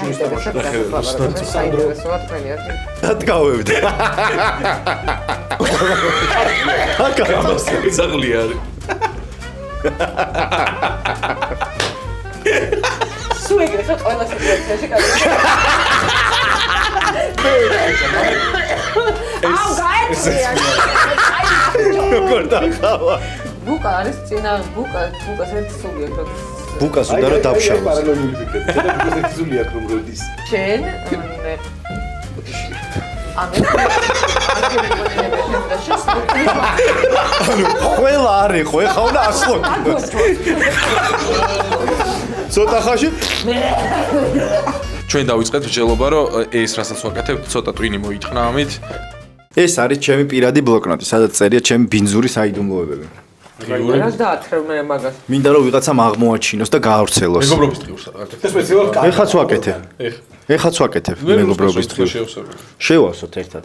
მაჩვენის თამაში. საინტერესოა თქვენი ერთი. დადგავებდი. ძაღლი არის. სულ ეგრე ხო ყველა სიტუაციაში აუ გაიწია. როგორ დახავა? ბუკა არის წინა ბუკას ერთი სული აქვს. ბუკას უნდა რომ დაფშავოს. პარალელური ფიქრები. და ბუკას ზული აქვს რომ როდის. შენ ყველა არის ხო ეხა უნდა ასლო. ცოტა ხაში ჩვენ დავიწყეთ მსჯელობა რომ ეს რასაც ვაკეთებ ცოტა ტვინი მოითხოვნა ამით. ეს არის ჩემი პირადი ბლოკნოტი, სადაც წერია ჩემი ბინძური საიდუმლოებები. რა დაათრევ მე მაგას. მინდა რომ ვიღაცამ აღმოაჩინოს და გაავრცელოს. მეგობრობის დღე უსაუბრობთ. ეს სპეციალურად ეხაც ვაკეთებ. ეხაც ვაკეთებ მეგობრობის დღეს. შევასოთ ერთად.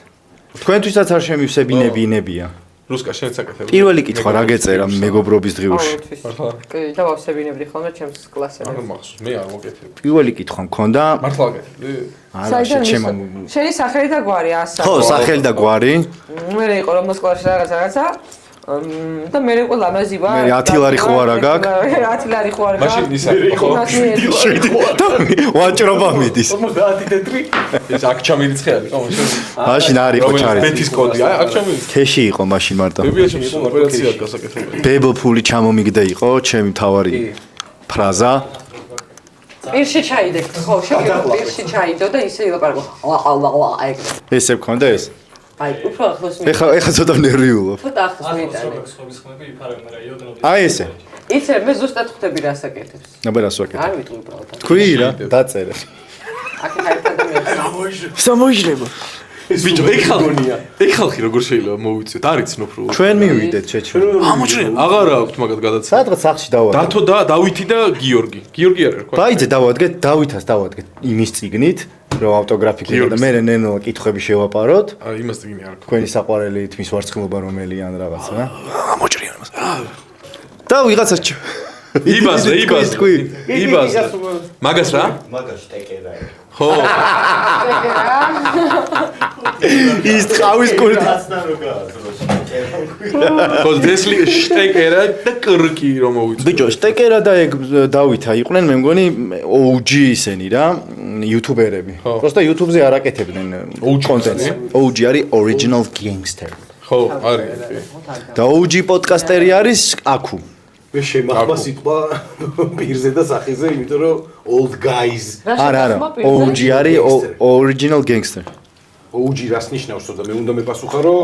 თქვენთვისაც არ შემივსებინებინებია. რუსკა შენ საკეთებ. პირველი კითხვა რა გეწერა მეგობრობის დღეში? კი, დავავსებინებდი ხოლმე ჩემს კლასელებს. ახლა მახსოვს, მე არ მოგეთებ. პირველი კითხვა მქონდა. მართლა ვაკეთებ. არა, შეჩემა. შენი სახელი და გვარი ასა. ხო, სახელი და გვარი. მე იყო რომ მოსკოვში რაღაცა და მე იყო ლამაზი ვარ. მე 10 ლარი ხო არა გაქვს? 10 ლარი ხო არა გაქვს? მაშინ ისა იყო. ვაჭრობა მიდის. 50 თეთრი. ეს აქ ჩამიდის ხელი, ხო, მაშინ არ იყო ჩარი. ბეთის კოდი, აქ ჩამიდის. ქეში იყო მაშინ მარტო. ბებიაჩემ ოპერაციად გასაკეთებელი. ბებო ფული ჩამომიგდა იყო, ჩემი თავარი ფრაზა. პირში ჩაიდე, ხო, შეგიძლია პირში ჩაიდო და ისე ილაპარაკო. აი. ესე მქონდა ეს? აი, უფრო ახლოს მე. ეხა ცოტა ნერვიულობ. ცოტა ახლოს მეიტანე. აი ესე. იცი, მე ზუსტად ხვდები რას აკეთებს. აბა რას ვაკეთებ? არ ვიტყვი უბრალოდ. თქვი რა, დაწერე. აქ ხაერთა და მე. სამოიჟრება. ბიჭო, ეგ ხალხი როგორ შეიძლება მოვიწიოთ? არ იცნობ რო. ჩვენ მივიდეთ შეჩვენ. ამოჭრე, აღარ აქვს მაგათ გადაცემა. სადღაც სახში დავადგეთ. დათო და დავითი და გიორგი. გიორგი არ ერქვა. ბაიძე დავადგეთ, დავითას დავადგეთ იმის წიგნით, რომ ავტოგრაფი კიდე და მე ნენო კითხვები შევაპაროთ. აი, იმას წიგნი არ ქვა. თქვენი საყვარელი თმის ვარცხილობა რომელი ან რაღაც რა. ამოჭრიან მას. და ვიღაცას იბაზე. მაგას რა? მაგას ტეკერა. ხო. ის ყავის კურდი. ხო, დესლი შტეკერა და კრკი რომ მოვიწევ. ბიჭო, შტეკერა და ეგ დავითა იყვნენ, მე მგონი OG ისენი რა, იუთუბერები. პროსტა YouTube-ზე არ აკეთებდნენ კონტენტს. OG არის original gangster. ხო, არის. და OG პოდკასტერი არის აქუ. მე შემახმა სიტყვა პირზე და სახეზე, იმიტომ რომ old guys. არა, OG არის original gangster. OG რას ნიშნავს და მე უნდა მეპასუხა რომ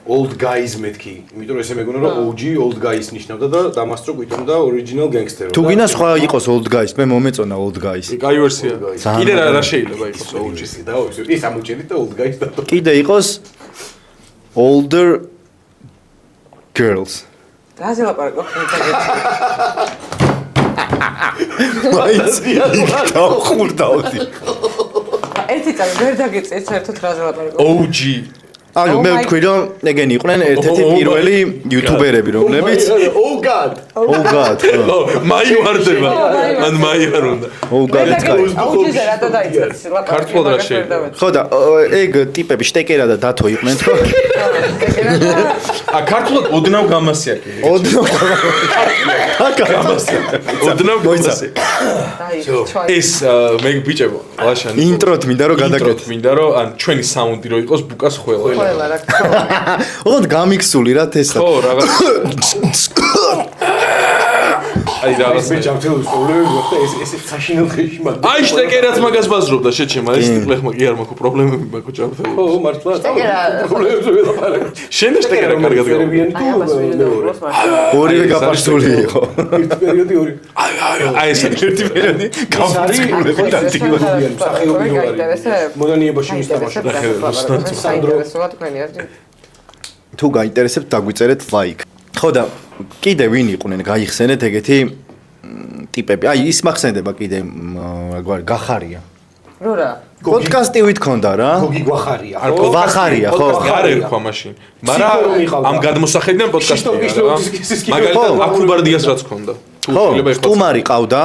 old guys მეთქი, იმიტომ რომ ესე მეგონა რომ OG old guys ნიშნავდა და დამასწრო გვითომ და original gangster. თუ გინდა სხვა იყოს old guys, მე მომეწონა old guys. კაი ვერსია. კიდე რა შეიძლება იყოს OG-ს და ის ამოჭერით და old guys და კიდე იყოს older girls. რაზე ლაპარაკობ ხმედა? დავხურდავდი. ერთი წამი ვერ დაგეწეს საერთოდ რაზე ლაპარაკობ. OG. ანუ მე ვთქვი რომ ეგენი იყვნენ ერთ-ერთი პირველი იუთუბერები, რომლებიც oh god. მაივარდება. ან მაივარ უნდა. აუჯიზე რატო დაიწყეს ლაპარაკი? ქართულად რა შეიძლება? ხო და ეგ ტიპები შტეკერა და დათო იყვნენ ხო? ა ქართულად ოდნავ გამასიაკი. ოდნავ გამასიაკი. ეს მე ბიჭებო, ლაშანი. ინტროთ მინდა რომ გადაკეთო. მინდა რომ ან ჩვენი საუნდი რო იყოს ბუკას ხოლა. ყველა რა თქმა უნდა. ოღონდ გამიქსული რა თესა. ხო, რაღაც. აი რაღაც მე ჯამთელს პრობლემები მოხდა ეს საშინელ ხეში მაგ. აი შტეკერაც მაგას ბაზრობდა შეჩემა ეს ტიპლეხმა კი არ მაქვს პრობლემები მაქვს ჯამთელს. ხო, მართლა. პრობლემები ვეღარ. შენ და შტეკერა კარგად გავიგე. ორივე გაფასული იყო. ერთი პერიოდი ორი. აი ეს ერთი პერიოდი გამწულები და ტიპები სახეობრივი ვარი. მოდანიებაში მისთამაშე და საინტერესოა თქვენი ერთი. თუ გაინტერესებთ დაგვიწერეთ ლაიქ. ხო და კიდე ვინ იყვნენ გაიხსენეთ ეგეთი ტიპები. აი ის მახსენდება კიდე რაგვარი გახარია. რო რა? პოდკასტი ვითქონდა რა. გოგი გვახარია. ვახარია ხო? არ ერქვა მაშინ. მაგრამ ამ გადმოსახედიდან პოდკასტია რა. მაგალითად აკუბარდიას რაც ქონდა. ხო, სტუმარი ყავდა,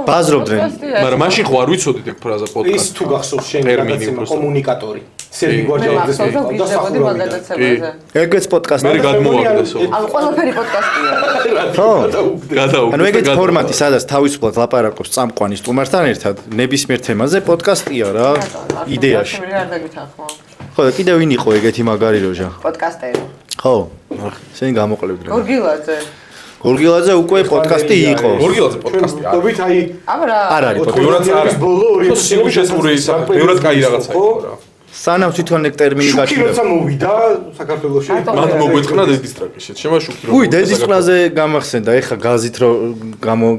ბაზრობდნენ. მაგრამ მაშინ ხო არ ვიცოდით ეგ ფრაზა ის პოდკასტი. თუ გახსოვს შენ რაღაცა კომუნიკატორი. სერგი გვარჯალაძეს გიჟდებოდი მაგალითად. ეგეც პოდკასტი. მე გადმოვაგდესო. ანუ ყველაფერი პოდკასტია. ხო. გადაუგდე. ანუ ეგეც ფორმატი, სადაც თავისუფლად ლაპარაკობს წამყვანი სტუმართან ერთად, ნებისმიერ თემაზე პოდკასტია რა, იდეაში. მე არ დაგითანხმო. ხო, და კიდევ ვინ იყო ეგეთი მაგარი როჟა? პოდკასტერი. ხო. შენ გამოყლებდი. გორგილაძე. გორგილაძე უკვე პოდკასტი იყო. გორგილაძე პოდკასტი არის. დობით აი აბა არ არის პოდკასტი. ბევრად არის ბოლო სიგუშესური ბევრად კაი რაღაცა იყო რა. სანამ თვითონ ეგ ტერმინი შუქი გაჩნდა. როცა მოვიდა საქართველოში მან მოგვეწყნა დედისტრაკი შემაშუქი რომ უი, დედისტრაზე გამახსენდა, ეხა გაზით რომ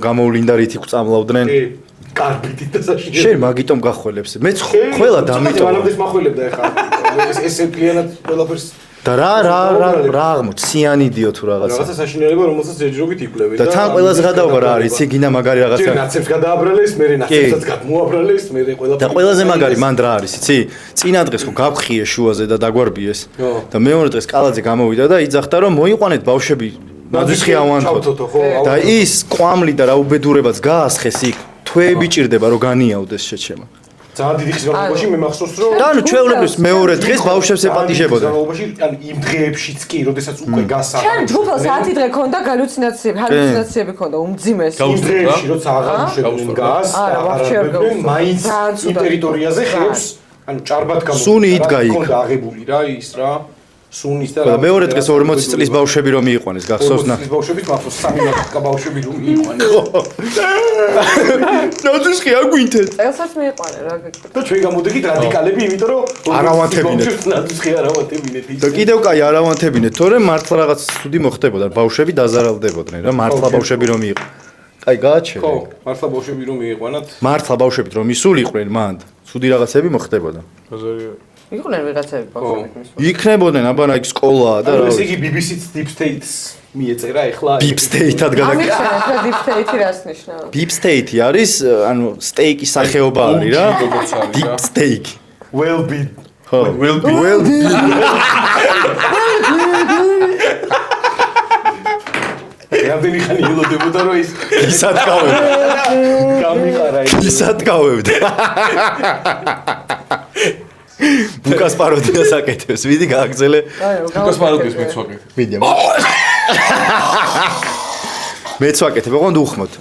გამოვლინდა რითი გვწამლავდნენ. კარბით და საშინელი შენ მაგიტომ გახველებს. მეც ყველა დამიტოვა. ამდეს maxველებდა ეხა ეს პლიანად ყველაფერს და რა აღმოჩნდა, სიანიდიო თუ რაღაცა. რაღაცა საშინელება რომელსაც ეჯრობით იკვლევენ და თან ყველაზე გადავღა რა არის, იგინა მაგარი ჯერ რაღაცა. ნაცებს გადააბრალეს, მე ნაცებსაც გადმოაბრალეს, მე ყველაფერი. და ყველაზე მაგარი მან რა არის, იცი? წინა დღეს ხო გავხიე შუაზე და დაგვარბიეს. და მეორე დღეს კალაძე გამოვიდა და იძახდა რომ მოიყვანეთ ბავშვები ნაძვისხი ავანთოთ. და ის კვამლი და რა უბედურებაც გაასხეს იქ. თვეები ჭირდება რომ განიავდეს შეჩემა. ძალიან დიდი ხის განმავლობაში მე მახსოვს რომ და ანუ ჩვეულებრივ მეორე დღეს ბავშვებს ეპატიჟებოდა. განმავლობაში ან იმ დღეებშიც კი, როდესაც უკვე გასახა. შენ ჯგუფს 10 დღე ქონდა ჰალუცინაციები ქონდა უმძიმეს. იმ დღეებში როცა აღარ უშვებდნენ გას, აღარებდნენ მაინც იმ ტერიტორიაზე ხებს, ანუ ჭარბად გამოვიდა. სუნი იდგა იქ. ქონდა აღებული რა ის რა. სუნის და და მეორე დღეს 40 წლის ბავშვები რომ მიიყვანეს, გახსოვს ნა? 40 წლის ბავშვებით მახსოვს 3 ნაკა ბავშვები რომ მიიყვანეს. ნაძვისხი აგვინთეთ. წელსაც მიიყვანე რა გეკითხა. და ჩვენ გამოდიქით რადიკალები, იმიტომ რომ არავანთებინეთ. ნაძვისხი არავანთებინეთ. და კიდევ კაი არავანთებინეთ, თორემ მართლა რაღაც ცუდი მოხდებოდა, ბავშვები დაზარალდებოდნენ რა, მართლა ბავშვები რომ იყო. კაი გააჩერე. ხო, მართლა ბავშვები რომ მიიყვანათ. მართლა ბავშვებით რომ ისულიყვნენ მან, ცუდი რაღაცები მოხდებოდა. ბაზარია. იყვნენ ვიღაცები ბავშვები მისვა. იქნებოდნენ აბანა იქ სკოლა და ანუ ესე იგი BBC-ს Deep State-ს მიეწერა ეხლა. Deep State-ად გადაკეთდა. ამიხსენეთ რა Deep State-ი რას ნიშნავს? Deep State-ი არის, ანუ სტეიკის სახეობა არის რა. როგორც არის რა. Deep Steak. Well be. ხო. Well be. რამდენი ხანი ელოდებოდა რომ ის ისად გავევდა. გამიყარა ის. ისად გავევდა. ბუკას პაროდიას აკეთებს, ვიდი გააგზელე. უკას პაროდიას მეც ვაკეთებ. ვიდია. მეც ვაკეთებ, ოღონდ უხმოთ.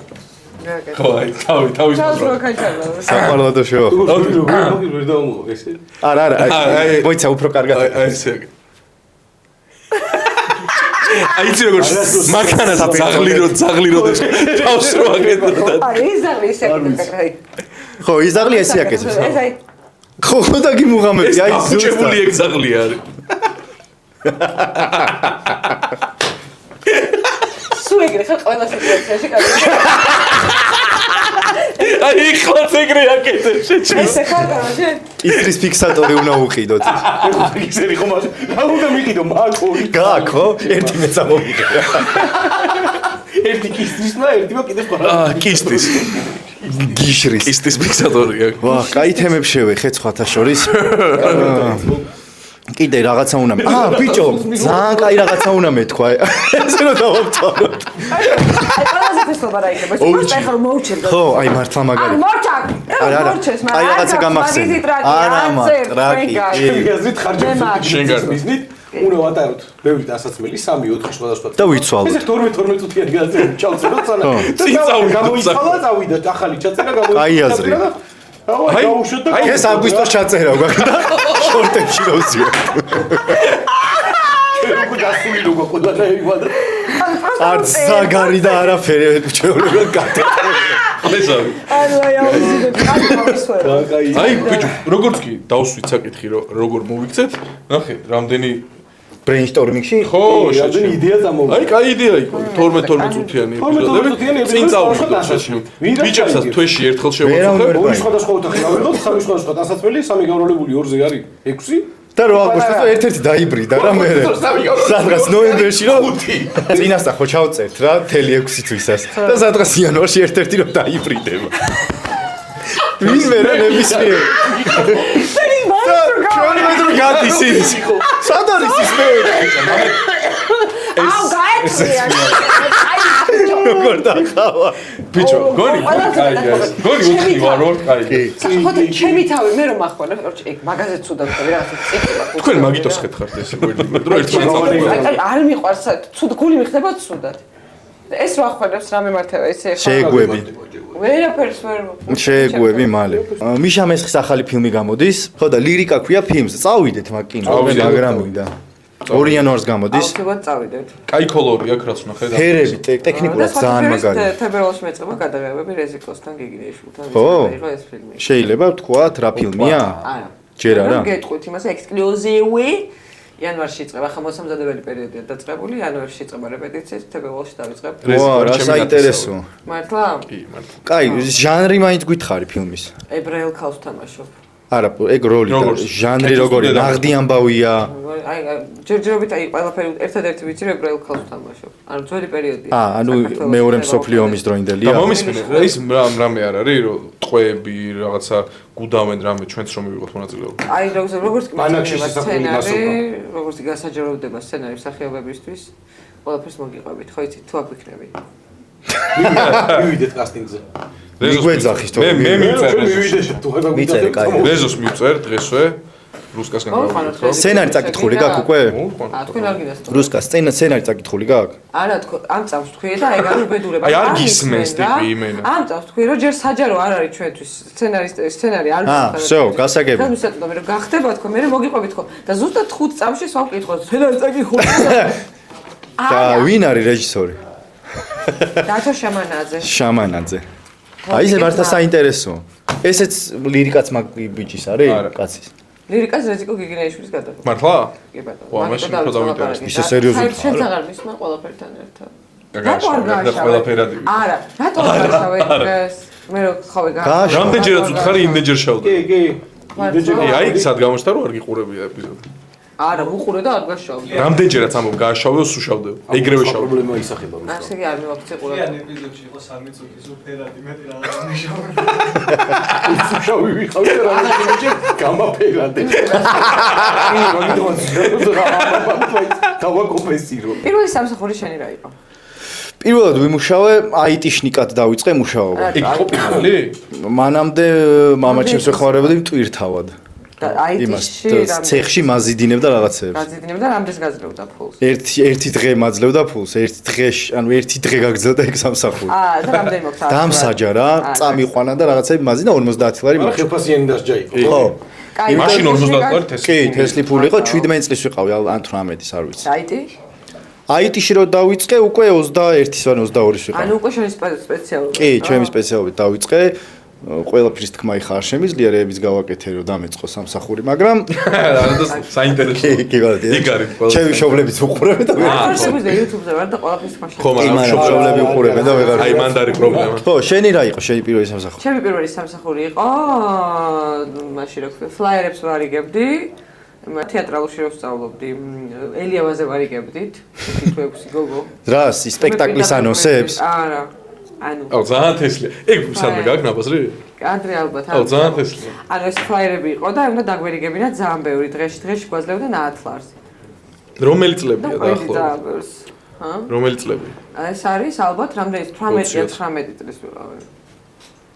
ხო, აი, თავის ჩავს რო კაჩალა. საყვალადო შევა. ვერ დავმოვა ესე. არა, მოიცა უფრო კარგად. აი ესე. აი ძი როგორ მარკანას ძაღლირო და თავს რო აკეთებდა. აი ეს არის ეს. ხო, იზაღლი ესე აკეთებს. ეს აი ხო, და გიმუღამები, აი უჭებული ეგ ძაღლი არის. სულ ეგრე ხარ ყველა სიტუაციაში კარგი. აი ხლაც ეგრე აკეთებს შეჭი. ესე ხარ კარგი. კისტრის ფიქსატორი უნდა უყიდოთ. ისერი ხომ არა. რა უნდა მიყიდო მაკოი. გააქო, ერთი მეცა მომიყიდე. ერთი კისტრისმა, ერთმა კიდევ ყარა. კისტის. გიშრის. კისტის ფიქსატორი აქვს. ვა, კაი თემებს შევეხეთ სხვათა შორის. კიდე რაღაცა უნდა ბიჭო, ძალიან კაი რაღაცა უნდა მეთქვა. ესე რომ დავამწვანოთ. აი ყველაზე ფესტობა რა იქნება. მოიცა ხარ მოუჩერდა. ხო, აი მართლა მაგარი. მორჩაკ. არა, აი რაღაცა გამახსენე. არა, ტრაკი. აზრით ხარჯებს შენ გარდა. მიზნით უნდა ვატაროთ ბევრი დასაცმელი 3-4 სხვადასხვა. და ვიცვალოთ. ესე 12 წუთიანი გაზრდილი ჩავწეროთ სანა. წინ წავიდა. გამოიცვალა, წავიდა, ახალი ჩაწერა, გამოიცვალა. კაი აზრი. აი, გაუშვოთ და ეს აგვისტოს ჩაწერა გვაქვს და შორტებში როზიო. როგორ გასული როგორ ყოდა და ივადა. არც ზაგარი და არაფერი ჩვეულებრივ გატეხა. მესავე. აი ბიჭო, როგორც კი დავსვით საკითხი რომ როგორ მოვიქცეთ, ნახე, რამდენი ბრეინსტორმინგში ხო, შენ იდეა წამოვიდა. აი, კაი იდეა იყო. 12 წუთიანი ეპიზოდები. წინ წავიდეთ შეშინო. ბიჭებსაც თვეში ერთხელ შევაწუხებ. ორი სხვადასხვა ოთახი გავიღოთ, სამი სხვადასხვა დასაცმელი, სამი გავროლებული 2-ზე არის 6. და რო აგვისტოს და ერთ-ერთი დაიბრიდა რა მე. სადღაც ნოემბერში რომ წინასწარ ხო ჩავწერთ რა, მთელი 6 თვისას. და სადღაც იანვარში ერთ-ერთი რომ დაიბრიდება. ვინმე რა ნებისმიერ. ჩვენ მეტრო გადის ის. სად არის ის მე? აუ გაეცია. აი როგორ დახავა ბიჭო გონი კაია გონი უთხი ვარ ორ კაია ხოდა ჩემი თავი მე რომ ახვალებ ეგ მაგაზე ცუდად ხარ რაღაცა წიკვა თქვენ მაგიტოს ხეთხართ ეს გვერდით რომ ერთმანეთს არ მიყვარს ცუდ გული მიხდება ცუდად ეს რა ახვალებს რა მემართება ესე შეეგუები ვერაფერს ვერ შეეგუები მალე მიშა მესხის ახალი ფილმი გამოდის ხო და ლირიკა ქვია ფილმს წავიდეთ მაგ კინოზე მაგრამ მინდა 2 იანვარს გამოდის აუცილებლად წავიდეთ კაი კოლორი აქვს რაც ნახე და ფერები ტექნიკურად ძალიან მაგარია თებერვალში მეწება გადაღებები რეზიკოსთან გიგინეიშვილთან იყო ეს ფილმი შეიძლება ვთქვათ რა ფილმია არა ჯერ არა გეტყვით იმას ექსკლუზივი იანვარში იწყება ხა მოსამზადებელი პერიოდია დაწყებული იანვარში იწყება რეპეტიციები თებერვალში დავიწყებ ვა რა საინტერესო მართლა კი მართლა კაი ჟანრი მაინც გითხარი ფილმის ებრაელ ქალს თამაშობ არა ეგ როლი და ჟანრი როგორი ნაღდი ამბავია აი ჯერჯერობით აი ყველაფერი ერთადერთი ვიცი რომ ებრაელ ქალს თამაშობ ანუ ძველი პერიოდია ანუ მეორე მსოფლიო ომის დროინდელია და მომისმენე ის რამე არ არის რომ ტყვეები რაღაცა გუდავენ რამე ჩვენც რომ მივიღოთ მონაწილეობა აი როგორც როგორც გასაჯაროვდება სცენარი მსახიობებისთვის ყველაფერს მოგიყვებით ხო იცით თუ აქ ვიქნები მივიდეთ კასტინგზე მიგვეძახის თორე მე მივიდეთ თუ ხება მიწერე კაი რეზოს მივწერ დღესვე რუსკასგან გავიგე სცენარი წაკითხული გაქვს უკვე თქვენ არ გინასწორ რუსკას სცენარი წაკითხული გაქვს არა თქო ამ წამს თქვი და ეგ არ უბედურება აი არ გისმენს ტიპი იმენა ამ წამს თქვი რომ ჯერ საჯარო არ არის ჩვენთვის სცენარი არ გქონდა всё გასაგები და მისაწოდები რომ გახდება თქო მე მოგიყვებით თქო და ზუსტად 5 წამში სვა ვკითხოთ სცენარი წაკითხული და ვინ არის რეჟისორი დათო შამანაძე აი ეს მართლა საინტერესო ესეც ლირიკაც მაგ ბიჭის არის კაცის ლირიკას რეზიკო გიგინეიშვილის გადაღება მართლა კი ბატონო ვა მაშინ უფრო დავინტერესდი ისე სერიოზულად შენც აღარ მისმა ყველაფერთან ერთად და ყველაფერადი არა რატო არ გაშავე დღეს მე რო ხავე რამდენჯერაც უთხარი იმდენჯერ შავდა კი აი სად გამოჩნდა რომ არ გიყურებია ეპიზოდი არა უყურე და არ გაშავდი რამდენჯერაც ამბობ გააშავე და სულ შავდე ეგრევე შავდე პრობლემა ისახება ასე კი არ მივაქცე ყურე ან ეპიზოდში იყო სამი წუთის უფერადი მეტი რაღაც მიშავე შავი ვიყავი რა გამაფერადე პირველი სამსახური შენი რა იყო პირველად ვიმუშავე IT-შნიკად დავიწყე მუშაობა ეგ ხო პირველი მანამდე მამაჩემს ვეხმარებოდი მტვირთავად IT-ში ცეხში მაზიდინებდა რაღაცებს გაზიდინებდა რამდენს გაძლევდა ფულს ერთი დღე მაძლევდა ფულს ერთი დღე გაგძლევდა ეგ სამსახური და რამდენი მოგცა დამსაჯა რა წამიყვანა და რაღაცები მაზინა 50 ლარი მაგრამ ხელფასიანი დასჯა იყო ხო კაი მაშინ 50 ლარი თესლი კი თესლი ფული იყო 17 წლის ვიყავი ან 18-ის არ ვიცი IT IT-ში რო დავიწყე უკვე 21-ის ან 22-ის ვიყავი ანუ უკვე შენი სპეციალობა კი ჩემი სპეციალობით დავიწყე ყველაფრის თქმა ხარ შემიძლია რეების გავაკეთე რომ დამეწყო სამსახური მაგრამ საინტერესო კი ბატონო იქ არის ყველა ჩემი შობლებიც უყურებენ და YouTube-ზე YouTube-ზე ვარ და ყველაფერს თქმა ხო მაგრამ შობლები უყურებენ და ვეღარ აი მანდ არის პრობლემა ხო შენი რა იყო შენი პირველი სამსახური ჩემი პირველი სამსახური იყო მაშინ რა ქვია ფლაიერებს ვარიგებდი თეატრალურში რო ვსწავლობდი ელიავაზე ვარიგებდით 5-6 გოგო რას სპექტაკლის ანონსებს არა ანუ აუ ძალიან თესლია ეგ სადმე გაქვს ნაბაზრი კადრი ალბათ აუ ძალიან თესლია ანუ ეს ფლაიერები იყო და უნდა დაგვერიგებინა ძალიან ბევრი დღეში გვაძლევდა 10 ლარს რომელი წლებია დაახლოებით ჰა რომელი წლები ეს არის ალბათ რამდენი 18-19 წლის ვიყავი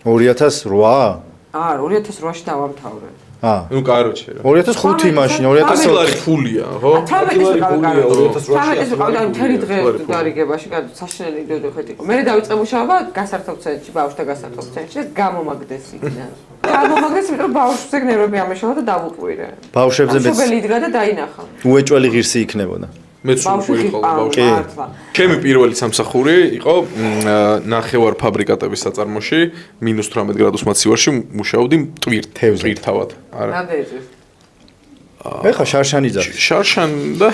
2008 აა 2008-ში დავამთავრე ну короче 2005 მაშინ 2000 ლარი ფულია ხო 18-ის ვიყავი და მთელი დღე გარიგებაში საშინელი დოდო ხეთ იყო მე დავიწყე მუშაობა გასართობ ცენტრში ბავშვთა გასართობ ცენტრში გამომაგდეს იქნა გამომაგდეს იმიტომ რომ ბავშვზე ნერვები ამეშალა და დავუყვირე ბავშვებზე მეც მშობელი იდგა და დაინახა უეჭველი ღირსი იქნებოდა მეც უყვირი ხოლმე ბავშვი ჩემი პირველი სამსახური იყო ნახევარ ფაბრიკატების საწარმოში -18 გრადუს მაცივარში მუშაობდი ტვირთავად არა რამდენი წელი ეხა შარშანიძე შარშან და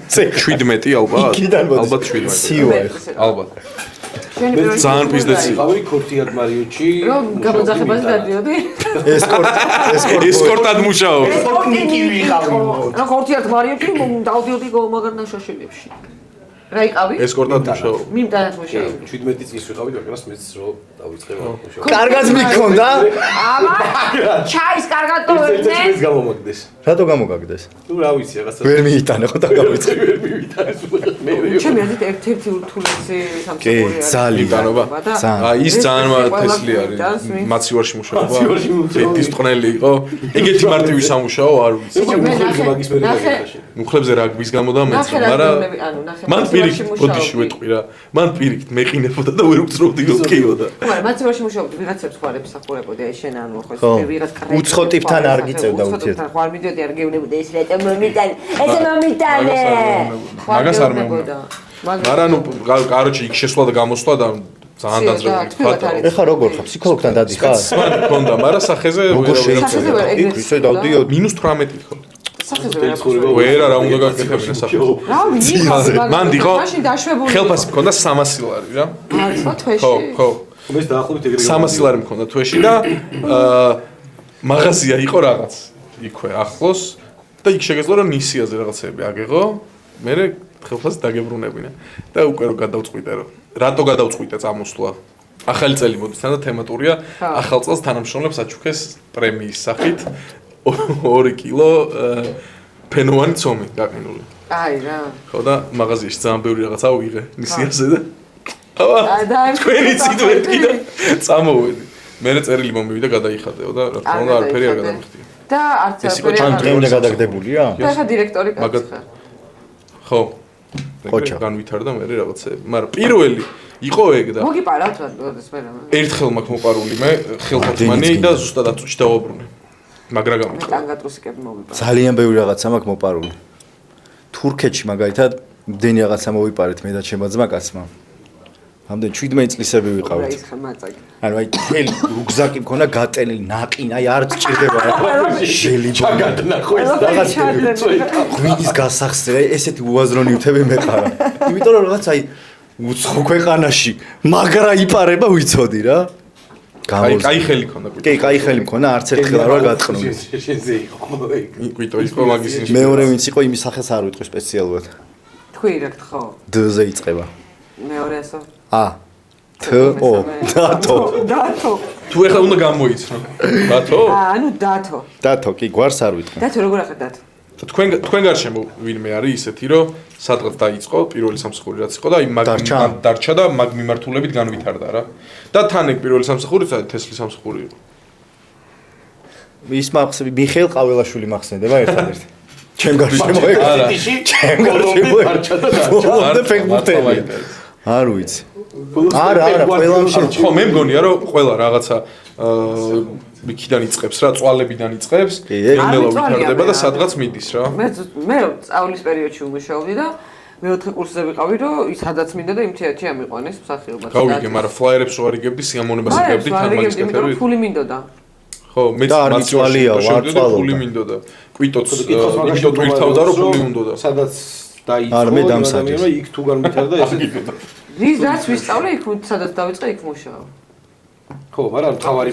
17 ალბათ 17 ალბათ ძალიან პიზდეცი ვიყავი ქორთიად მარიოტში რომ გამოძახებაზე დადიოდი ესკორტად მუშაობ ესკორტინგი ვიყავი რა ქორთიად მარიოტში დავდიოდი მაგარნა შაშელებში რა იყავი ესკორტად მუშაობ მიმტანად მუშაობ 17 წლის ვიყავი მაგრამ მეც რო დავიწყე მუშაობა კარგად მიქონდა ჩაის კარგად ერთ-ერთი ტოვებდნენ. წელს გამომაგდეს. რატო გამოგაგდეს? ნუ რა ვიცი რაღაცა. ვერ მიიტანე ხო და გავიწყე. ვერ მივიტანეს მე. ჩემი აზრით ერთ-ერთი ურთულესი სამსახური კი, არის. ძალიან. იტანობა. ძალიან. აი ის ძალიან ყველა თესლი არის. იტანს მის. მაცივარში მუშაობა. მაცივარში მუშაობა. ბედის ტყნელი იყო. ეგეთი მარტივი სამუშაო არ ვიცი. მაგის მე გადაგიხაში. მუხლებზე რაგბის გამო და მეც, ნახე რა მაგრამ გეუბნები, ანუ ნახე მან მაცივარში პირიქით მუშაობდი. ბოდიში ვეტყვი რა. მან პირიქით მეყინებოდა და ვერ უწროვდი როკიოდა. მაგრამ მაცივარში მუშაობდი, ვიღაცებს ხარ ემსახურებოდი, აი შენ ანუ ხო ხო. ვიღაც კარტა. უცხო ტიპთან არ გიწევდა ურთიერთ. უცხო ხარ მიდიოდი არ გეუბნებოდი ეს რატომ მომიტანე? ესე მომიტანე. მაგას არ მეუბნებოდა. მაგრამ ნუ კაროჩი იქ შესვლა და გამოსვლა და ძალიან დაძრებული ხარ. ეხა როგორ ხარ? ფსიქოლოგთან დადიხარ? სპარტი მქონდა, მაგრამ სახეზე როგორ შეიძლება? ეგრეთ ისე დავდიოდ. -18 იყო. სახეზე ვერა რა უნდა გაკეთებინა სახეზე. რა ვიცი, მან დიყო მაშინ დაშვებული. ხელფასი მქონდა 300 ლარი რა. ხო, თვეში. ხო, ხო. ეს დაახლოებით ეგრე 300 ლარი მქონდა თვეში და მაღაზია იყო რაღაც იქვე ახლოს და იქ შეგეძლო რომ ნისიაზე რაღაცები აგეღო, მე ხელფასი დაგებრუნებინა და უკვე რო გადავწყვიტე რომ რატო გადავწყვიტე წამოსვლა. ახალი წელი მოდის და თემატურია ახალ წელს თანამშრომლებს აჩუქეს პრემიის სახით 2 კილო ფენოვანი ცომი გაყინული. აი რა. ხო და მაღაზიაში ძალიან ბევრი რაღაცა ვიღე ნისიაზე და და თქვენი წითვეთკი და წამოვედი. მე წერილი მომივიდა გადაიხადეო და რა თქმა უნდა არაფერი არ გადამიხდია. და არც ეს იყო ან დღემდე გადაგდებულია? და ხა დირექტორი კაცი ხარ. ხო. ყოჩა. განვითარდა მე რაღაცები. მაგრამ პირველი იყო ეგ და მოგიპარავთ როდეს მე რა. ერთხელ მაქვს მოყარული მე ხელფათმანი და ზუსტად აწუჩი დავაბრუნე. მაგრა მე გამიტყვა. ტანგატრუსიკები მოვიპარავ. ძალიან ბევრი რაღაცა მაქვს მოპარული. თურქეთში მაგალითად მდენი რაღაცა მოვიპარეთ მე და ჩემმა ძმა კაცმა. ამდენ 17 წლისები რა ვიყავით. ის ხა მაწაკი. ანუ აი თელი რუგზაკი მქონა გატენილი, ნაყინი, აი არ წჭირდება რა. შეიძლება ჩაგადნა ხო ეს რაღაც ღვინის გასახსნე, აი ესეთი უაზრო ნივთები მეყარა. იმიტომ რომ რაღაც აი უცხო ქვეყანაში მაგრა იპარება ვიცოდი რა. აი კაი ხელი ქონდა კვიტო. კი, კაი ხელი მქონა, არც ერთხელ არ ვარ გატყნული. შენზე იყო ეგ. კვიტო იყო მაგის ნიშნები. მეორე ვინც იყო იმის სახეს არ ვიტყვი სპეციალურად. თქვი რა გთხოვ. დ-ზე იწყება. მეორე ასო. ა თ-ო დათო. დათო. თუ ეხლა უნდა გამოიცნო. დათო? ანუ დათო. დათო კი გვარს არ ვიტყვი. დათო როგორ ახლა დათო? თქვენ გარშემო ვინმე არის ისეთი რომ სადღაც დაიწყო პირველი სამსახური რაც იყო და აი მაგ დარჩა და მაგ მიმართულებით განვითარდა რა. და თან ეგ პირველი სამსახური თესლის სამსახური იყო. ის მახსოვი მიხეილ ყაველაშვილი მახსენდება ერთადერთი. ჩემ გარშემო ეგ. ჩემ გარშემო დარჩა და დარჩა. და ფეხბურთელი. არ ვიცი. არა, ყველამ ხო, მე მგონია რომ ყველა რაღაცა იქიდან იწყებს რა, წვალებიდან იწყებს, ნელ-ნელა ვითარდება და სადღაც მიდის რა. მე სწავლის პერიოდში ვმუშაობდი და მეოთხე კურსზე ვიყავი, რომ სადაც მინდა და იმ თეატრში ამიყვანეს მსახიობად. გავიგე, მაგრამ ფლაიერებს ვარიგებდი, სიამოვნებას იღებდი თან მაგის კეთებით. ფული მინდოდა. ხო, მეც მაცვალია, არ წვალობდა. ფული მინდოდა. კვიტოც ვიდეო ტვირთავდა რომ ფული უნდოდა. სადაც დაიწყო არ მე დამსაჯეს. იქ თუ განვითარდა ესე ვის რაც ვისწავლე იქ სადაც დავიწყე იქ მუშაობ. ხო, მაგრამ თავარი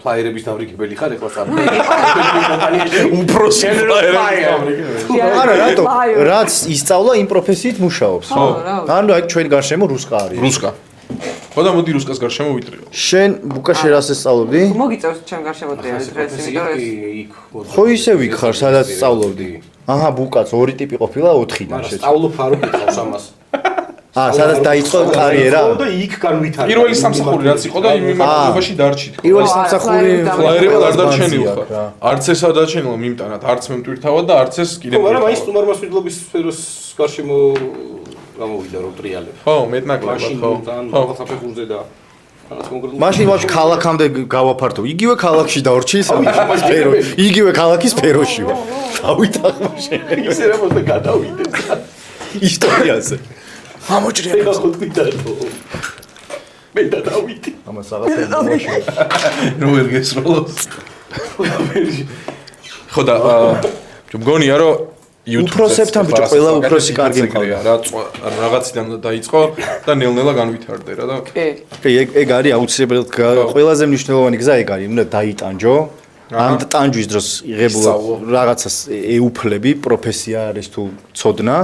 ფლაიერების დავრიგებელი ხარ ეხლა სამ. უბრალოდ ფლაიერები. არა, რატო? რაც ისწავლა იმ პროფესიით მუშაობს. ხო. ანუ აი ჩვენ გარშემო რუსკა არის. რუსკა. ხო და მოდი რუსკას გარშემო ვიტრიო. შენ ბუკა შერას ესწავლობდი? მოგიწევს ჩემ გარშემო ტრიალი დღეს, იმიტომ რომ იქ ხო ისე ვიქ ხარ, სადაც სწავლობდი. აჰა, ბუკაც ორი ტიპი ყოფილა 4-დან შეჭ. სწავლობ არ ვიყავს ამას. სადაც დაიწყო კარიერა? და იქ განვითარდა. პირველი სამსახური რაც იყო და იმ მიმართულებაში დარჩით. პირველი სამსახური ფლაიერებად არ დარჩენილი ხარ. არც ეს არ დარჩენილა მიმტანად, არც მე მტვირთავად და არც ეს კიდე. ხო, მაგრამ აი სტუმარმა სვიდლობის სფეროს გარშემო გამოვიდა რომ ტრიალებ. ხო, მეტნაკლებად ხო. ხო, საფეხურზე და რაღაც კონკრეტულ მაშინ ვაჟ ქალაქამდე გავაფართო. იგივე ქალაქში დავრჩი სფერო. იგივე ქალაქის სფეროში ვარ. დავითახ მაშინ. ისე რა მოხდა გადავიდე. ისტორიაზე. ამოჭრია. ეხლა ხო თქვითაო. მე და დავიდი. ამას რაღაცა მომაშია. ნუ ვერ გესროლოს. ხო და მგონია რომ უფროსებთან ბიჭო ყველა უფროსი კარგი მყავდა რა ანუ რაღაციდან დაიწყო და ნელ-ნელა განვითარდა რა და კი ეგ არის აუცილებლად ყველაზე მნიშვნელოვანი გზა ეგ არის უნდა დაიტანჯო ამ ტანჯვის დროს იღებულა რაღაცას ეუფლები პროფესია არის თუ ცოდნა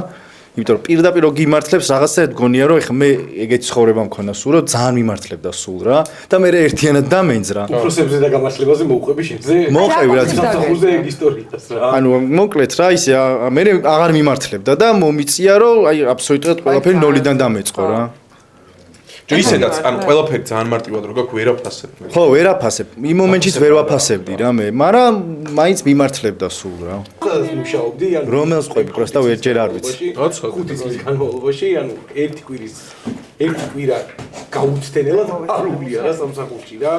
იმიტომ რომ პირდაპირ რო გიმართლებს რაღაცა გონია რომ ეხლა მე ეგეთი ცხოვრება მქონდა სულ რომ ძალიან მიმართლებდა სულ რა და მე ერთიანად დამენძ რა. უფროსებზე და გამართლებაზე მოუყვები შენზე? მოყვები რა სამსახურზე ეგ ისტორიას რა. ანუ მოკლედ რა ისე მე აღარ მიმართლებდა და მომიწია რომ აი აბსოლუტურად ყველაფერი ნოლიდან დამეწყო რა. ისედაც ანუ ყველაფერი ძალიან მარტივად რო გაქვს ვერაფასებ მე. ხო, ვერაფასებ. იმ მომენტშიც ვერ ვაფასებდი რა მე, მაგრამ მაინც მიმართლებდა სულ რა. მუშაობდი ანუ რომელს ყვები პროსტა ვერჯერ არ ვიცი. 5 წლის განმავლობაში ანუ ერთი კვირა გაუცდენელად არულია რა სამსახურში რა.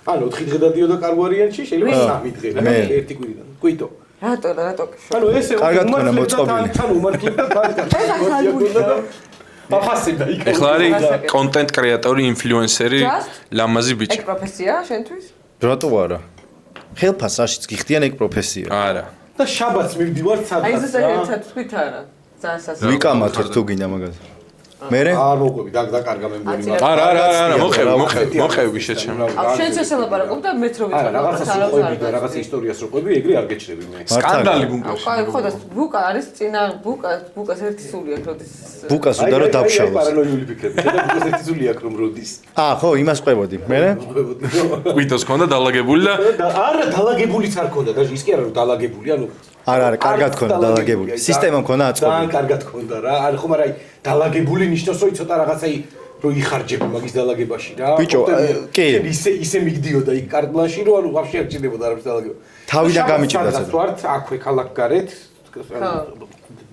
ანუ 4 დღე დადიოდა კარგვარიანში, შეიძლება 3 დღე რა, ერთი კვირიდან. კვიტო. რატო? ანუ ესე კარგად ქონა მოწყობილი. თან უმართლებდა კარგად. აფასებდა იქ. ეხლა არის კონტენტ კრეატორი, ინფლუენსერი, ლამაზი ბიჭი. ეგ პროფესია შენთვის? რატო არა? ხელფასაშიც გიხდიან ეგ პროფესია. არა. და შაბათს მივდივარ სადღაც. აი ეს ერთად თქვით არა. ძალიან სასწაული. ვიკამათოთ თუ გინდა მაგას. მერე? არ მოყვები, დაკარგა მე მგონი მაგ. არა, მოყევი შეჩემ. შენც ესე ლაპარაკობ და მეც რო არა, ვიცი. რაღაცას ყვები და რაღაც ისტორიას რო ყვები, ეგრე არ გეჩნები მე. სკანდალი ბუნკერში. აი ხო და ბუკა არის წინა ბუკას ერთი სული აქვს როდის ბუკას უნდა რომ დავშალოს. პარანოიული ფიქრები და ბუკას ერთი სული აქვს რომ როდის. ხო, იმას ყვებოდი. მერე? კვიტოს ქონდა დალაგებული და არა, დალაგებულიც არ ქონდა და ის კი არა რომ დალაგებული, ანუ არა, კარგად ქონდა დალაგებული. სისტემა მქონდა აწყობილი. ძალიან კარგად ქონდა რა. არ ხომ არა, დალაგებული ნიშნავს რომ ცოტა რაღაცა რომ იხარჯები მაგის დალაგებაში რა. ბიჭო, კი. ისე მიგდიოდა იქ კარტბლანში რომ ანუ ვაფშე არ ჭირდებოდა არაფერს დალაგება. თავიდან გამიჭირდა სადაც ვართ, აქვე ქალაქ გარეთ.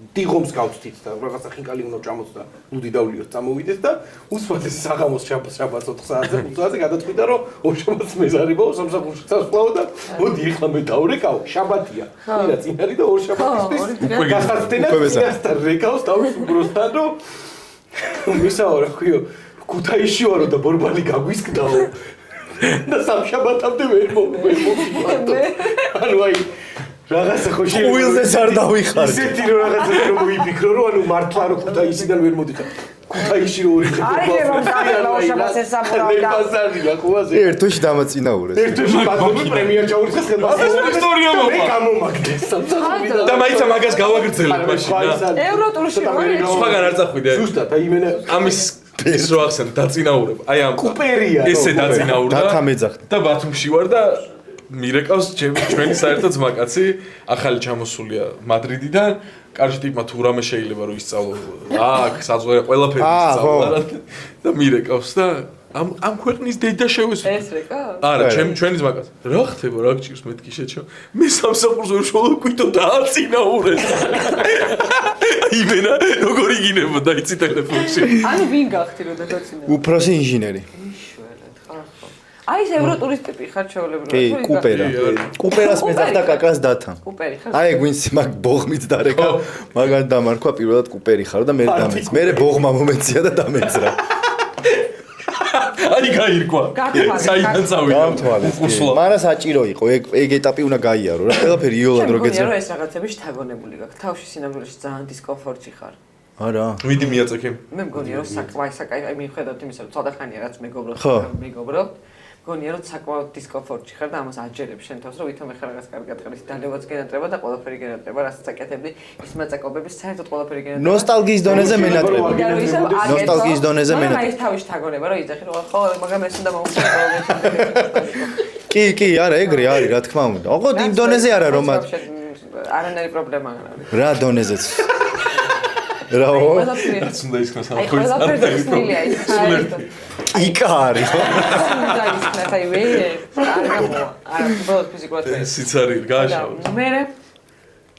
დიღომს გავწვით და რაღაცა ხინკალი უნდა ჩამოწდა. ნუდი დავლიოთ, წამოვიდეს და უსვათეს საღამოს შაბათს 4 საათზე 5 საათზე გადაწყვიტა რომ ოშაბათს მეზარებაო სამსახურში წასვლაო და მოდი ეხლა მე დავრეკავ, შაბათია. ირა წინ არის და ორ შაბათისთვის გახარდენა წინასთან რეკავს თავის უბროსთან რომ მისაო რა ქვიო, ქუთაისში ვარო და ბორბალი გაგვისკდაო. და სამშაბათამდე ვერ მოვიმართო. ანუ აი რაღაცა ხო შეიძლება უილზეც არ დავიხარ. ისეთი რომ რაღაცა რომ მოიფიქრო რომ ანუ მართლა რომ ქუთაისიდან ვერ მოდიხარ. ქუთაისში რო ორი დღე არის რომ დააყელა შაბათს ესამურავდა. ბაზარია ყუაზე. ერთ თვეში დამაწინაურეს. ერთ თვეში ბაზარი პრემიერ ჩაურიხეს ხელმასზე. ისტორია მე მოყვა. გამომაგდეს სამსახურიდან. და მაიცა მაგას გავაგრძელებ მაშინ რა. ევროტურში ვარ. სხვაგან არ წახვიდე. ზუსტად აი მე ამის ეს რო ახსენ დაწინაურებ. აი ამ კუპერია. ესე დაწინაურდა. დათა მეძახდა. და ბათუმში ვარ და მირეკავს ჩვენი საერთო ძმაკაცი, ახალი ჩამოსულია მადრიდიდან. კარში ტიპმა თუ რამე შეიძლება რომ ისწავლო. აქ საზღვარი ყველაფერი ისწავლა და მირეკავს და ამ ქვეყნის დედა შევესვი. ეს რეკა? არა, ჩვენი ძმაკაცი. რა ხდება, რა გჭირს მეთქი შეჩო. მე სამსახურს ვერ შევდო კვიტო დააწინაურეს. იმენა როგორ იგინებოდა იცი ტელეფონში. ანუ ვინ გახდი რომ დაგაწინა? უფროსი ინჟინერი. აი ეს ევროტურის ტიპი ხარ ჩაოლებრო. კი, კუპერა. კუპერას მეძახდა კაკას დათა. კუპერი ხარ? აი გვინც მაგ ბოღმით დარეკა. მაგან დამარქვა პირველად კუპერი ხარ და მე დამეც. მე ბოღმა მომეცია და დამეძრა. აი გაირკვა. საიდან წავიდა? გამთვალეს. მაგრამ საჭირო იყო. ეგ ეტაპი უნდა გაიარო რა. ყველაფერი იოლად რო გეძრა. მე ეს რაღაცები შთაგონებული გაქვს. თავში სინამდვილეში ძალიან დისკომფორტში ხარ. არა. ვიდი მიაწექე. მე მგონია რომ საკმაოდ აი მიხედავთ იმისა რომ ცოტა ხანია რაც მეგობრობ. მგონია რომ საკმაოდ დისკომფორტში ხარ და ამას აჯერებ შენ თავს რომ ვითომ ეხლა რაღაც კარგად ხარ დალევაც გენატრება და ყველაფერი გენატრება რასაც აკეთებდი ის მაწაკობების საერთოდ ყველაფერი გენატრება ნოსტალგიის დონეზე მენატრება ნოსტალგიის დონეზე მაგრამ მენატრება აი ეს თავში თაგონება რომ იძახი რომ ხო მაგრამ ეს უნდა მოუწოდო კი არა ეგრე არის რა თქმა უნდა ოღონდ იმ დონეზე არა რომ არანაირი პრობლემა არ არის რა დონეზეც რაო რაც უნდა ისქნას ამ ხო ყველაფერი ისმილია ის საერთოდ იკა არის ხო და ისქნას აი მე არ გამოვა არ ბოლოს ფიზიკურად სიცარი გააშავა მე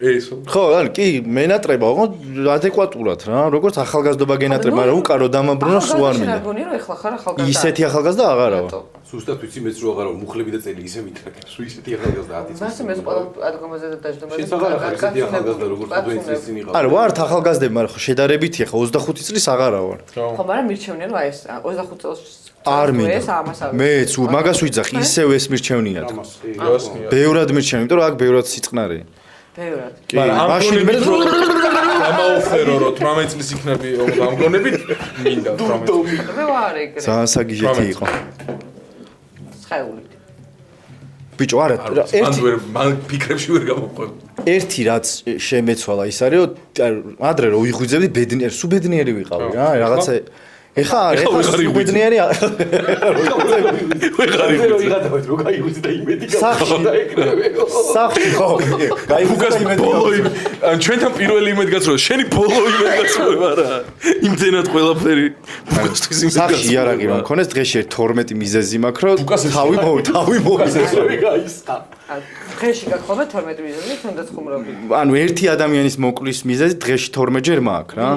ესო ხო ანუ კი მენატრება ოღონდ ადეკვატურად რა როგორც ახალგაზრდობა გენატრება მაგრამ უკარო დამაბრუნო სულ არ მინდა არ გონი რომ ეხლა ხარ ახალგაზრდა ისეთი ახალგაზრდა აღარა ვარ ზუსტად ვიცი მეც რო აღარა მუხლები და წელი ისე მიტრაკებს რომ ისეთი ახალგაზრდა 10 წელი მასე მე ყველა ადგომაზე და დაждდება შენ აღარ ხარ ისეთი ახალგაზრდა როგორც 20 წლის წინ იყავ არა ვართ ახალგაზრდები მაგრამ ხო შედარებითი ხა 25 წლის აღარა ვარ ხო მაგრამ მირჩევნია რომ აი ეს 25 წელს არ მინდა მეც მაგას ვიძახი ისევ ეს მირჩევნიათ ბევრად მირჩევნია იმიტომ რომ აქ ბევრად სიწყნარია ბევრად მაგრამ მაშინ მე გამაოფერო რომ 18 წლის იქნები ამ გონებით მინდა 18 მე ვარ ეგრე ძალიან საგიჟეთი იყო სხეული ბიჭო არა ერთ ან ვერ მან ფიქრებში ვერ გამოყვებ ერთი რაც შემეცვალა ის არის რომ ადრე რო ვიღვიძებდი ბედნიერი სუ ბედნიერი ვიყავი რა რაღაცა ეხა ბედნიერი ვიღადავთ რო გაიგვიძე და იმედი გაიგრებეო სახში ხო უკას ბოლო ან ჩვენთან პირველი იმედი გაცრუა შენი ბოლო იმედი გაცრუა რა იმდენად ყველაფერი უკასთვის იმედი სახში იარაღი რომ მქონეს დღეში 12 მიზეზი მაქვს რომ თავი მოვიზესო გაისყა დღეში გაქხობა 12 მიზეზი თუნდაც ხუმრობდი ანუ ერთი ადამიანის მოკლის მიზეზი დღეში 12 ჯერ მაქვს რა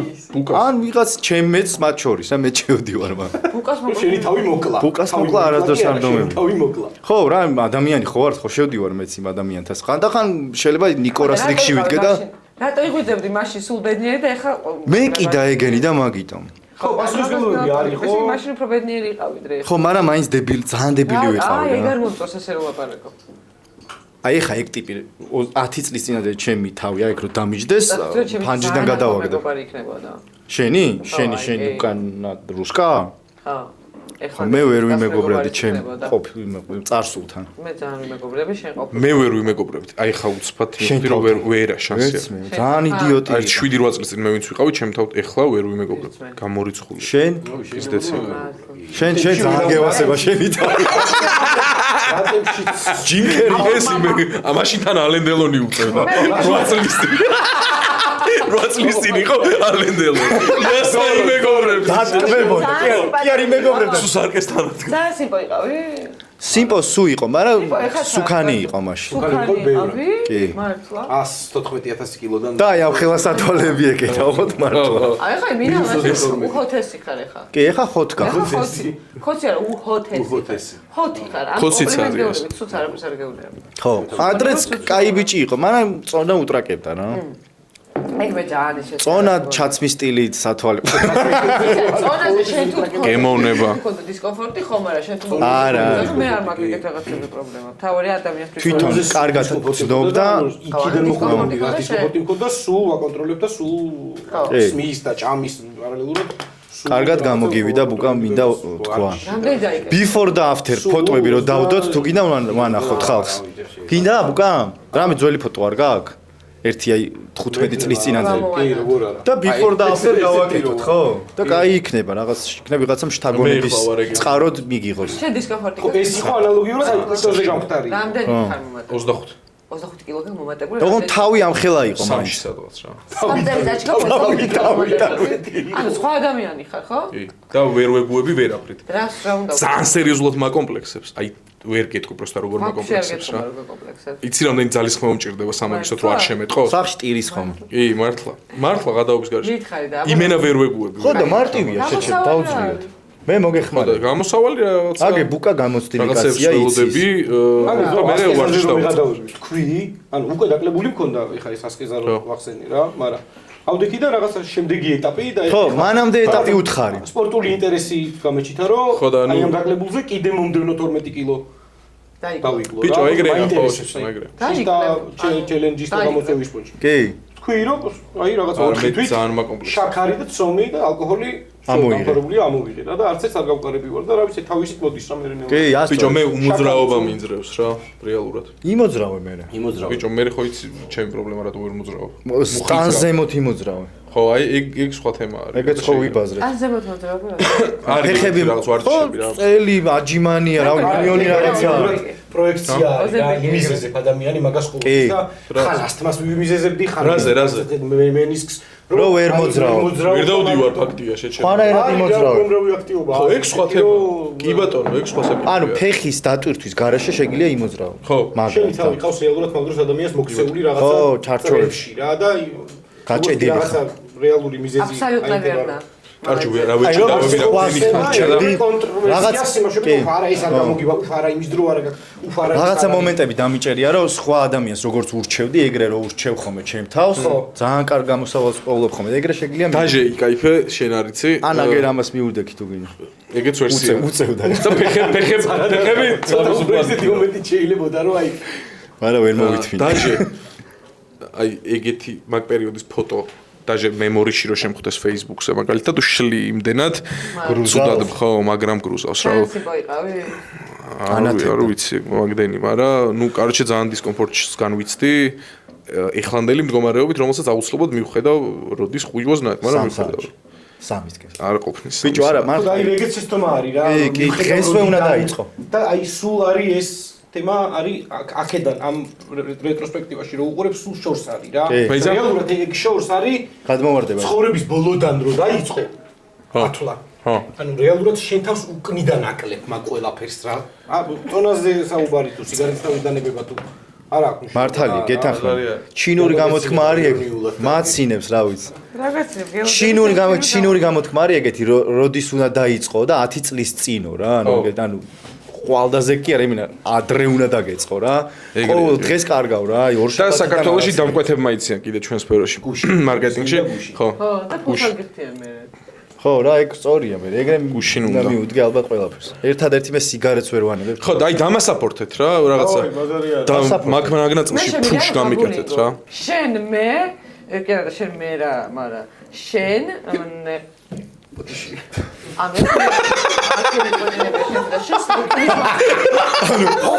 ან ვიღაც ჩემეც მათ შორის რა მე შევდივარ მაგრამ ბუკას მოკლა შენი თავი მოკლა ბუკას მოკლა არასდროს არ დომები თავი მოკლა ხო რა ადამიანი ხო ვარ ხო შევდივარ მეც იმ ადამიანთან ხანდახან შეიძლება ნიკორას რიგში ვიდგე და რატო იღვიძებდი მაშინ სულ ბედნიერი და ეხა მე კი დაეგენი და მაგიტომ ხო პასუხისმგებლობები არის ხო მაშინ უფრო ბედნიერი იყავი დღე ხო მაგრამ მაინც დებილი ძალიან დებილი ვიყავი აი რა ეგარ მომწონს ესე რომ აპარაკო აი ხა ეგ ტიპი 10 წლის წინადე ჩემი თავი აი ეგ რომ დამიჯდეს ფანჯიდან გადავაგდე მეგობარი იქნებოდა შენი უკან რუსკა ხო ეხლა მე ვერ ვიმეგობრებდი ჩემ ყოფილ წარსულთან მე ძალიან ვიმეგობრები შენ ყოფილი მე ვერ ვიმეგობრებდი აი ხა უცბად იმდი რომ ვერა შანსია ძალიან იდიოტი აი 7-8 წლის წინ მე ვინც ვიყავი ჩემ თავ ეხლა ვერ ვიმეგობრებდი გამორიცხული შენ ისდეცი შენ ძალიან გევასება შენი თავი ჯიმკერი ეს იმე ამაში თან ალენდელონი უწევდა 8 წლის წინ 8 წლის წინ იყო ალენდელონი ეს იმეგობრებდი დატკბებოდა კი არის მეგობრებდა სულ სარკესთანად ძალიან სიმპო იყავი სიმპო სუ იყო მაგრამ სუქანი იყო მაშინ სუქანი კი მართლა 114000 კილოდან და აი ამ ხელასათვალები ეკეთა ოღონდ მართლა აი ხა მინა უხოთესი ხარ ეხა კი ეხა ხოთკა ხოცი არა უხოთესი ხოთი ხარ ამ პრობლემები სულ არაფერს არ გეუბნები ხო ადრეც კაი ბიჭი იყო მაგრამ წონა უტრაკებდა რა ეგ მე ძალიან შეცდომა წონა ჩაცმის სტილით სათვალე წონაზე შენ თუ გემოვნება მქონდა დისკომფორტი ხომ არა შენ თუ არა მე არ მაქვს ეგეთ რაღაცების პრობლემა თავი ადამიანს თვითონ კარგად ცნობდა იქიდან მოხდა დისკომფორტი მქონდა სულ აკონტროლებდა სულ სმის და ჭამის პარალელურად კარგად გამოგივიდა ბუკა მინდა თქვა რამდენი დაიგე before და after ფოტოები რო დავდოთ თუ გინდა ვანახოთ ხალხს გინდა ბუკა რამე ძველი ფოტო არ გაქვს ერთი აი 15 წლის წინაზე კი როგორ არა და before და after გავაკეთოთ ხო და კაი იქნება რაღაც იქნება ვიღაცამ შთაგონების წყაროდ მიგიღოს შენ დისკომფორტი ეს იყო ანალოგიურად აი პლატოზე გამختარი რამდენი ხარ მომატებული 25 25 კილოგრამ მომატებული თქო თავი ამხელა იყო მაინც სამში სადღაც რა სამწევი დაჭიქა ანუ სხვა ადამიანი ხარ ხო კი და ვერ ვეგუები ვერაფრით რას რა უნდა ძალიან სერიოზულად მაკომპლექსებს აი ვერ გეტყვი პროსტა როგორ მაკომპლექსებს რა იცი რამდენი ძალის ხმა მომჭირდება სამაგისტრო რო არ შემეტყოს სახში ტირის ხომ კი მართლა გადაობის გარშე მითხარი და იმენა ვერ ვეგუები ხო და მარტივია შეჭე დავძლიოთ მე მოგეხმარებ გამოსავალი რაღაცა აგე ბუკა გამოცდილიკაცია იცი მე ვარჯიშობ თქვი ანუ უკვე დაკლებული მქონდა ეხა ეს ასკეზა რო ვახსენი რა მაგრამ ავდექი და რაღაცა შემდეგი ეტაპი და ხო მანამდე ეტაპი უთხარი სპორტული ინტერესი გამეჩითა რომ აი ამ დაკლებულზე კიდე მომდევნო 12 კილო დავიკლო რა ბიჭო ეგრეა ხო ეგრე და ჩელენჯის და გამოწვევის პონჩი კი თქვი რომ აი რაღაცა ოთხი თვით ძალიან მაკომპლექსი შაქარი და ცომი და ალკოჰოლი ამოვიღე და არც ეს არ გავყარები ვარ და რა ვიცი თავისით მოდის რა მე კი ასე ბიჭო მე უმოძრაობა მინძრევს რა რეალურად იმოძრავე მე ბიჭო მე ხო იცი ჩემი პრობლემა რატო ვერ მოძრავ სტანზემოთ იმოძრავე ხო აი ეგ სხვა თემა არის ეგეც ხო ვიბაზრეთ ან ზემოთ მოძრაობა არის ფეხები რაღაც ვარჯიშები რა წელი აჯიმანია რა მილიონი რაღაცა პროექცია არის იმიზეზებ ადამიანი მაგას ყოველთვის და ხან ასთმას ვიმიზეზებდი ხან რაზე მენისკს რო ვერ მოძრავ ვერ დავდივარ ფაქტია შეჩერება ხანერად იმოძრავ ხო ეგ სხვა თემა კი ბატონო ეგ სხვა საკითხია ანუ ფეხის დატვირთვის garaშე შეგიძლია იმოძრავ ხო შენი თავი ყავს რეალურად მაგდროს ადამიანს მოქცეული რაღაცა ხო ჩარჩოებში რა და გაჭედილი რაღაცა რეალური მიზეზი აბსოლუტურად ვერნა არჩი რა ვეჭირდა რაღაც კი არა ეს არ გამოგივა უфара იმის დრო არა უфара რაღაცა მომენტები დამიჭერია რომ სხვა ადამიანს როგორც ურჩევდი ეგრე რო ურჩევ ხოლმე ჩემ თავს ძალიან კარგ გამოსავალს პოულობ ხოლმე ეგრე შეგიძლია დაჟე იკაიფე შენ არიცი ან აგერ ამას მიუდექი თუ გინდა ეგეც ვერსია უწევდა და ფეხები ესეთი მომენტი შეიძლება რომ აი მაგრამ ვერ მოვითმინე დაჟე აი ეგეთი მაგ პერიოდის ფოტო დაჟე მემორიში რო შემხვდეს Facebook-ზე მაგალითად უშლი იმდენად გრუზად ხო მაგრამ გრუზავს რა სიბო იყავი არ ვიცი მაგდენი მაგრამ ნუ კარჩე ძალიან დისკომფორტს განვიცდი ეხლანდელი მდგომარეობით, რომელსაც აუცილებლად მივხვედავ, როდის ღვივოზნაირად, მაგრამ მივხვედავ. 3-ის დღეს. არ ყოფნის. ბიჭო, არა, მაგრამ აი რეგეც სისტემა არის რა. კი, დღესვე უნდა დაიწყო. და აი სულ არის ეს თემა არის აქედან ამ რეტროსპექტივაში რო უყურებ სულ შორს არის რა. რეალურად ეგ შორს არის გადმოვარდება. ცხოვრების ბოლოდან რო დაიწყო. ათლა. ხო. ანუ რეალურად შენ თავს უკნიდან აკლებ მაგ ყველაფერს რა. ტონაზე საუბარი თუ სიგარეტის დავიდანებება თუ არა აქვს. მართალია, გეთანხმდა. ჩინური გამოთქმა არის ეგ. მაცინებს, რა ვიცი. ჩინური გამოთქმა არის ეგეთი, როდის უნდა დაიწყო და 10 წლის წინო რა, ანუ ყვალდაზე კი არა, იმენა ადრე უნდა დაგეწყო რა. ყოველ დღეს კარგავ რა, აი 2 და საქართველოში დამკვეთებმა იციან კიდე ჩვენ სფეროში. მარკეტინგში. ხო. ხო, და ფულს გიხდიან მე. ხო რა, ეგ სწორია მე. ეგრე გუშინ უნდა მივუდგე ალბათ ყველაფერს. ერთადერთი მე სიგარეტს ვერ ვანებებ. ხო, და აი დამასაპორტეთ რა, რაღაცა. და მაგ მაგნაწილში ფუშ გამიკეთეთ რა. შენ მე, კი არა, შენ მე რა, მაგრამ შენ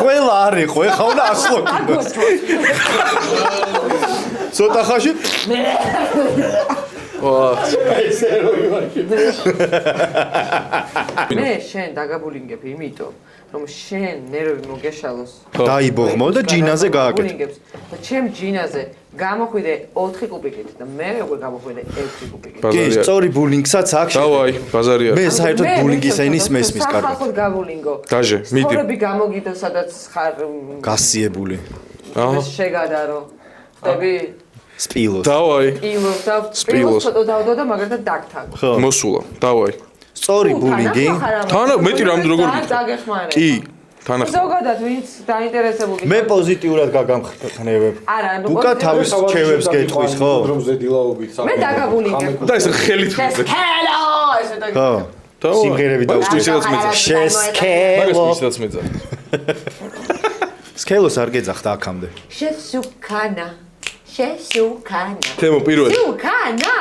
ყველა არ იყო, ეხა უნდა ასლოკინოს. ცოტა ხაში მე შენ დაგაბულინგებ იმიტომ რომ შენ ნერვები მოგეშალოს დაიბოღმო და ჯინაზე გააკეთე და ჩემ ჯინაზე გამოხვიდე 4 კუბიკით და მე უკვე გამოხვიდე 1 კუბიკით კი სწორი ბულინგსაც აქვს დავაი ბაზარია მე საერთოდ ბულინგის ენის მესმის კარგად სახალხოდ გაბულინგო დაჟე მიდი ცხოვრები გამოგიდო სადაც ხარ გასიებული შეგადარო ხდები სპილოს დავაი სპილოს ფოტო დავდო და მაგალითად დაგთაგო მოსულა დავაი სწორი ბულინგი თანა მეტი რამ როგორ კი თანახ ზოგადად ვინც დაინტერესებული მე პოზიტიურად გაგამხნევებ არა ბუკა თავის რჩევებს გეტყვის ხო დრომზე დილაობით მე დაგაბულინგებ და ეს ხელით ჰელო ესე და ხო სიმღერები და ისედაც მეძახ შესკელო მაგას ისედაც მეძახ სკელოს არ გეძახდა აქამდე შესუკანა შესუკანა თემო პირველი სუკანა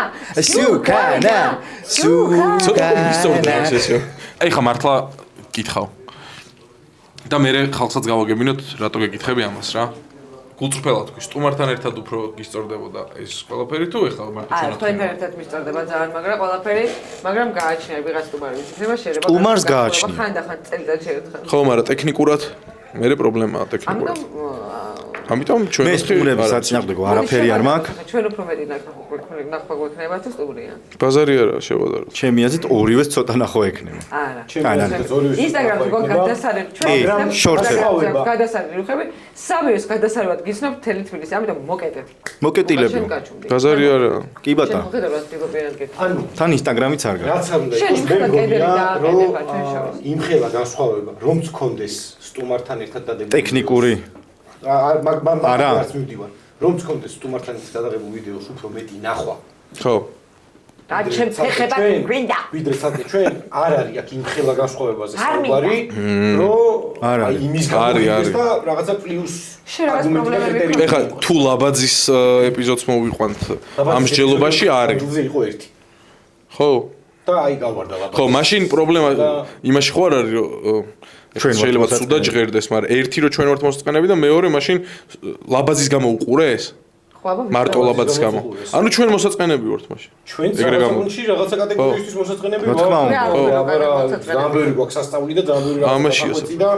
ცოტა ისტორია ესეო აი ხა მართლა გითხავ და მე ხალხსაც გავაგებინოთ რატო გეკითხები ამას რა გულწრფელად თქვი სტუმართან ერთად უფრო გისწორდებოდა ეს ყველაფერი თუ ეხლა მარტო ჩვენ თქვენთან ერთად მისწორდება ძალიან მაგრამ ყველაფერი მაგრამ გააჩნია ვიღაც სტუმარი ვიცნება შეიძლება სტუმარს გააჩნია ხანდახან წელიწადში ერთხელ ხო მაგრამ ტექნიკურად მე პრობლემაა ტექნიკურად ამიტომ ჩვენ მე სტუმრების საწინააღმდეგო არაფერი არ მაქვს ჩვენ უფრო მეტი ნახვა გვექნება თუ სტუმრია ბაზარი არა შევადარო ჩემი აზრით ორივეს ცოტა ნახვა ექნება არა ინსტაგრამში გქონდა გადასარევი ჩვენ გადასარევი რუხები სამივეს გადასარევად გიცნობ მთელი თბილისი ამიტომ მოკეტილები ბაზარი არა კი ბატონო ანუ თან ინსტაგრამიც არ გაქვს რაც არ უნდა იყოს მე მგონია რომ იმხელა განსხვავება რომ გქონდეს სტუმართან ერთად დადებული ტექნიკური არა არც მივდივარ რომ გქონდეს სტუმართან ერთად დადებული ვიდეოს უფრო მეტი ნახვა ხო და ჩემ ფეხებად გვინდა ვიდრე საკე ჩვენ არ არის აქ იმხელა განსხვავებაზე საუბარი რომ აი იმის გამო და რაღაცა პლუს არგუმენტები ეხლა თუ ლაბაძის ეპიზოდს მოვიყვანთ ამ მსჯელობაში არის იყო ერთი ხო და აი გავარდა ლაბაძი ხო მაშინ პრობლემა იმაში ხო არ არის რომ შეიძლება ცუდა ჟღერდეს მაგრამ ერთი რომ ჩვენ ვართ მოსწყენები და მეორე მაშინ ლაბაძის გამო უყურე ეს მარტო ლაბაძის გამო ანუ ჩვენ მოსაწყენები ვართ მაშინ ჩვენ საკუთრში რაღაცა კატეგორიისთვის მოსაწყენები რა თქმა უნდა ზამბერი გვაქვს სასწაული და ზამბერი ამაშია და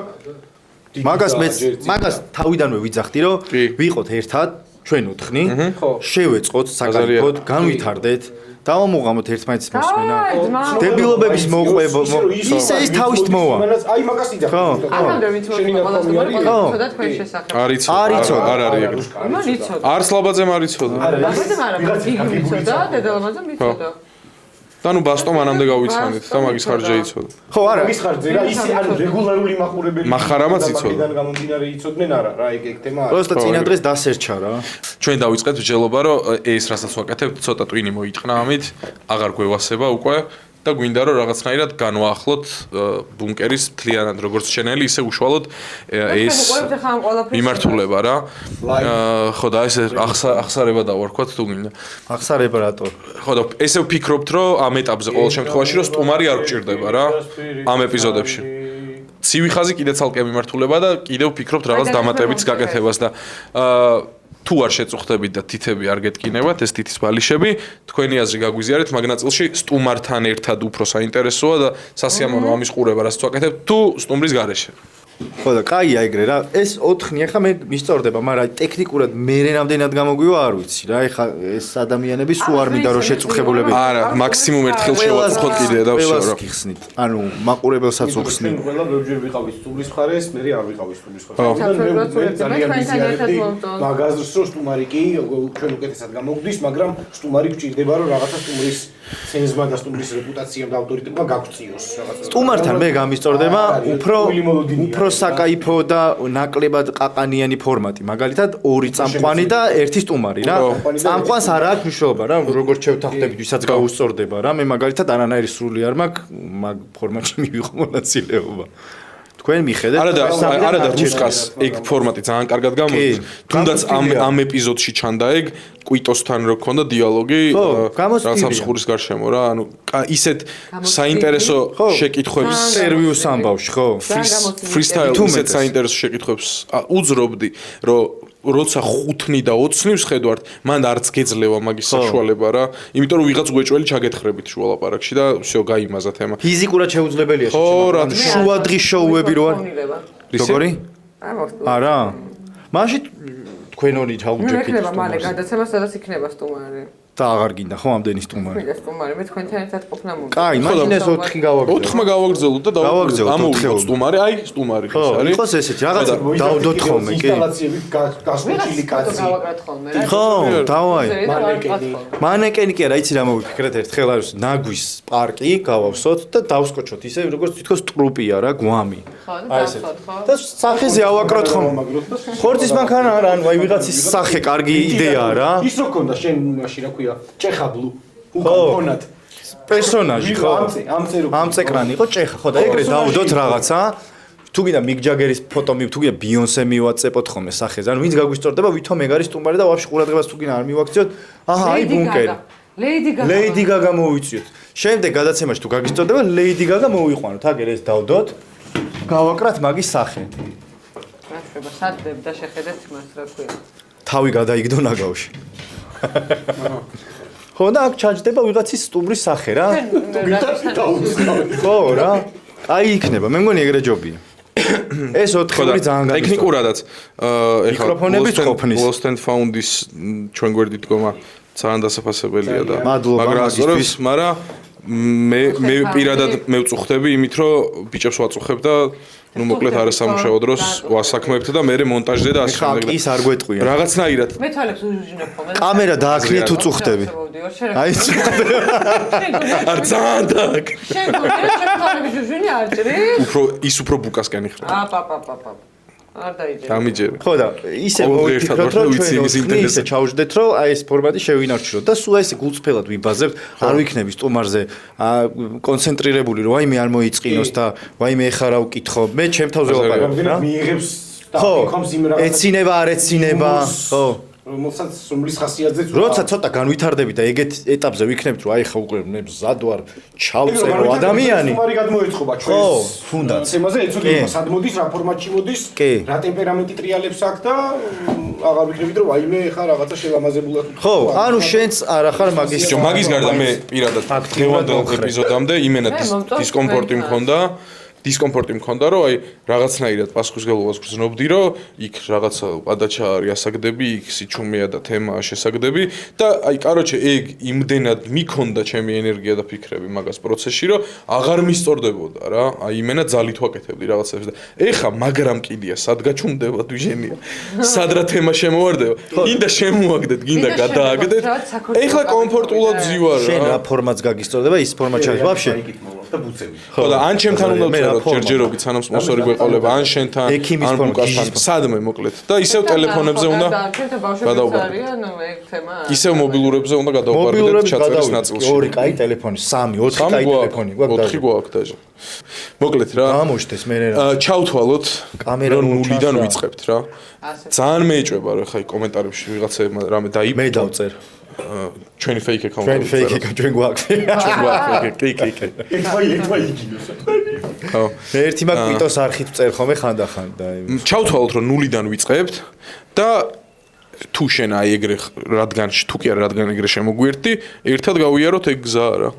მაგას თავიდანვე ვიძახდი რომ ვიყოთ ერთად ჩვენ 4 შევეწყოთ საკალიფოდ განვითარდეთ დავამოღამოთ ერთმანეთის მოსმენა დებილობების მოყვება ისე ის თავის მოვა აი მაგას იძახდი აქამდე ვინც მოყოლასტუმარი თქვენ შესახებ არ არის არც ლაბაძემ არ იცოდა ლაბაძემ არა იგი მიცოდა დედალაბაძემ მიცოდა და ნუ ბასტო მანამდე გავიცანით და მაგის ხარჯი იცოდა ხო არა მაგის ხარჯი რა ისი ანუ რეგულარული მაყურებელი მახარამაც იცოდა მაგიდან გამომდინარე იცოდნენ არა რა ეგ თემა არის პროსტა წინა დღეს დასერჩა რა ჩვენ დავიწყეთ მსჯელობა რომ ეს რასაც ვაკეთებთ ცოტა ტვინი მოიტყნა ამით აღარ გვევასება უკვე და გვინდა რომ რაღაცნაირად განვაახლოთ ბუნკერის მთლიანად როგორც ჩენელი ისე უშუალოდ ეს მიმართულება რა ხო და ეს ახსარება დავარქვათ თუ გინდა ახსარება რატო ხო და ესე ვფიქრობთ რომ ამ ეტაპზე ყოველ შემთხვევაში რომ სტუმარი არ გჭირდება რა ამ ეპიზოდებში ცივი ხაზი კიდე ცალკე მიმართულება და კიდევ ვფიქრობთ რაღაც დამატებითს გაკეთებას და თუ არ შეწუხდებით და თითები არ გეტკინებათ, ეს თითის ბალიშები, თქვენი აზრი გაგვიზიარეთ, მაგ ნაწილში სტუმართან ერთად უფრო საინტერესოა და სასიამოვნო ამის ყურება, რაც ვაკეთებთ, თუ სტუმრის გარეშე. ხო და კაია ეგრე რა ეს 4-ნი ახლა მე მისწორდება მაგრამ ტექნიკურად მე რამდენად გამოგვივა არ ვიცი რა ეხლა ეს ადამიანები სულ არ მინდა რომ შეწუხებულები არა მაქსიმუმ ერთხელ შევაწუხოთ კიდე და ვშევ რა გიხსნით ანუ მაყურებელსაც უხსნით მე ყველა ბევრჯერ ვიყავი სტუმრის მხარეს მე არ ვიყავი სტუმრის მხარეს ძალიან მიზიარდი მაგაზრს რომ სტუმარი კი ჩვენ უკეთესად გამოგვდის მაგრამ სტუმარი გვჭირდება რომ რაღაცა სტუმრის ცენზმა და სტუმრის რეპუტაციამ და ავტორიტეტმა გაგვწიოს რაღაცა სტუმართან მე გამისწორდება უფრო საკაიფო და ნაკლებად ყაყანიანი ფორმატი მაგალითად 2 წამყვანი და 1 სტუმარი რა წამყვანს არ აქვს მნიშვნელობა რა როგორც შევთანხმდებით ვისაც გაუსწორდება რა მე მაგალითად არანაირი სრული არ მაქვს მაგ ფორმატში მივიღო მონაწილეობა თქვენ მიხედეთ არა და რუსკას ეგ ფორმატი ძალიან კარგად გამოდის თუნდაც ამ ეპიზოდში ჩანდა ეგ კვიტოსთან რო ქონდა დიალოგი სამსხურის გარშემო რა ანუ ისეთ საინტერესო შეკითხვებს ინტერვიუს ამბავში ხო freestyle ისეთ საინტერესო შეკითხვებს უძრობდი რომ როცა 5-ნი და 20-ნი ვხედავთ მან არც გეძლევა მაგის საშუალება რა იმიტომ რომ ვიღაც გვეჭველი ჩაგეთხრებით შუალაპარაკში და всё გაიმაზა თემა ფიზიკურად შეუძლებელია შუადღის შოუები რო არ როგორი არა მაშინ თქვენ ორი ჩაუჯექით იქნება მალე გადაცემა სადაც იქნება სტუმარი და აღარ გინდა ხო ამდენი სტუმარი მე სტუმარი მე თქვენთან ერთად ყოფნა მომდა კაი მაშინ ეს 4 გავაგრძელოთ 4-მა გავაგრძელოთ და ამოვიღოთ სტუმარი აი სტუმარი ხო არის იყოს ესეთი რაღაც დავდოთ ხოლმე კი ინსტალაციები გასწრებული კაცი გავაკრათ ხოლმე რა ხო დავაი მანეკენი კი არა იცი რა მოვიფიქრეთ ერთხელ არის ნაგვის პარკი გავავსოთ და დავსკოჩოთ ისე როგორც თითქოს ტრუპია რა გვამი აი ესე და სახეზე ავაკროთ ხოლმე ხორცის მანქანა არა ანუ აი ვიღაცის სახე კარგი იდეაა რა ის რო ქონდა შენ მაშინ რა ქვია ჭეხაბლუ უკონად პერსონაჟი ხო ამ წეკრანი იყო ჭეხა ხო და ეგრე დავდოთ რაღაცა თუ გინდა მიგ ჯაგერის ფოტო თუ გინდა ბიონსე მივაწეპოთ ხოლმე სახეზე ანუ ვინც გაგვისწორდება ვითომ ეგ არის სტუმარი და ვაფშე ყურადღებას თუ გინდა არ მივაქციოთ აჰა აი ბუნკერი ლეიდი გაგა მოვიწიოთ შემდეგ გადაცემაში თუ გაგისწორდება ლეიდი გაგა მოვიყვანოთ აგერ ეს დავდოთ გავაკრათ მაგის სახე რა სადებ და შეხედეთ მას რა ქვია თავი გადაიგდო ნაგავში ხო და აქ ჩაჯდება ვიღაცის სტუმრის სახე რა ხო რა აი იქნება მე მგონი ეგრე ჯობია ეს 4-ი ძალიან განსხვავებული ტექნიკურადაც მიკროფონების ყოფნის Lost and Found-ის ჩვენ გვერდით დგომა ძალიან დასაფასებელია და მაგრამ ასწორებს მაგრამ მე პირადად მევწუხდები იმით რომ ბიჭებს ვაწუხებ და ну მოკლედ არასამუშაო დროს ვასაქმებთ და მე მონტაჟზე და ასე შემდეგ. ის არ გვეტყვია. რაღაცნაირად. მე თვალებს უჟინებ ხოლმე. კამერა დააქრიეთ უწუხდები. აი არ ძალიან დააკ. შენ თვალებს უჟინი არ ჭრი? ის უფრო ბუკასკენ იხდება. პაპ. არ დაიჯერე. დამიჯერე. ხო და ისე მოვიფიქროთ რომ ჩვენ ისე ჩავждეთ რომ აი ეს ფორმატი შევინარჩუნოთ და სულ ესე გულწრფელად ვიბაზებთ არ ვიქნები სტუმარზე კონცენტრირებული რომ აი მე არ მოიწყინოს და აი მე ეხა რა ვკითხო მე ჩემ თავზე ვაპარაკობ რა მიიღებს და იქომს იმ რა ეცინება არ ეცინება ხო რომელსაც რომლის ხასიათზეც როცა ცოტა განვითარდები და ეგეთ ეტაპზე ვიქნებით რომ აი ხა უკვე მე მზად ვარ ჩავწერო ადამიანი სტუმარი გადმოეწყობა ჩვენს ხო თუნდაც თემაზე ეცოდება სად მოდის რა ფორმატში მოდის რა ტემპერამენტი ტრიალებს აქვს და აღარ ვიქნებით რომ აი მე ხა რაღაცა შელამაზებულად ხო ანუ შენც არ ახარ მაგის მაგის გარდა მე პირადად დღევანდელ ეპიზოდამდე იმენა დისკომფორტი მქონდა რომ აი რაღაცნაირად პასუხისგებლობას გრძნობდი რომ იქ რაღაცა პადაჩა არის ასაგდები იქ სიჩუმეა და თემაა შესაგდები და აი კაროჩე ეგ იმდენად მიქონდა ჩემი ენერგია და ფიქრები მაგას პროცესში რომ აღარ მისწორდებოდა რა აი იმენა ძალით ვაკეთებდი რაღაცებს და ეხა მაგრამ კიდია სად გაჩუმდება დვიჟენია სად რა თემა შემოვარდება გინდა შემოაგდეთ გინდა გადააგდეთ ეხლა კომფორტულად ზივარ რა შენ რა ფორმატს გაგისწორდება ის ფორმატი ჩაის ვაფშე და ბუცები ხო და ან ჩემთან უნდა ვწეროთ ჯერჯერობით სანამ სპონსორი გვეყოლება ან შენთან ან ბუკასთან სადმე მოკლედ და ისევ ტელეფონებზე უნდა გადავაბარდეთ ანუ ეგ თემა ისევ მობილურებზე უნდა გადავაბარდეთ ჩაწერის ნაწილში 2 კაი ტელეფონი 3 4 კაი ტელეფონი გვაქვს 4 გვაქვს დაჟე მოკლედ რა გამოშთეს მე რა ჩავთვალოთ კამერა ნულიდან ვიწყებთ რა ძალიან მეეჭვება რა ხაი კომენტარებში ვიღაცებმა რამე დაიბო მე დავწერ ჩვენი fake account-ი ჩვენ გვაქვს კი ეხლა იგინოს ხო ერთი მაგ კვიტოს არხით წერ ხოლმე ხანდახან და ჩავთვალოთ რომ ნულიდან ვიწყებთ და თუ შენ აი ეგრე რადგან თუ კი არა რადგან ეგრე შემოგვიერთდი, ერთად გავიაროთ ეგ გზა რა.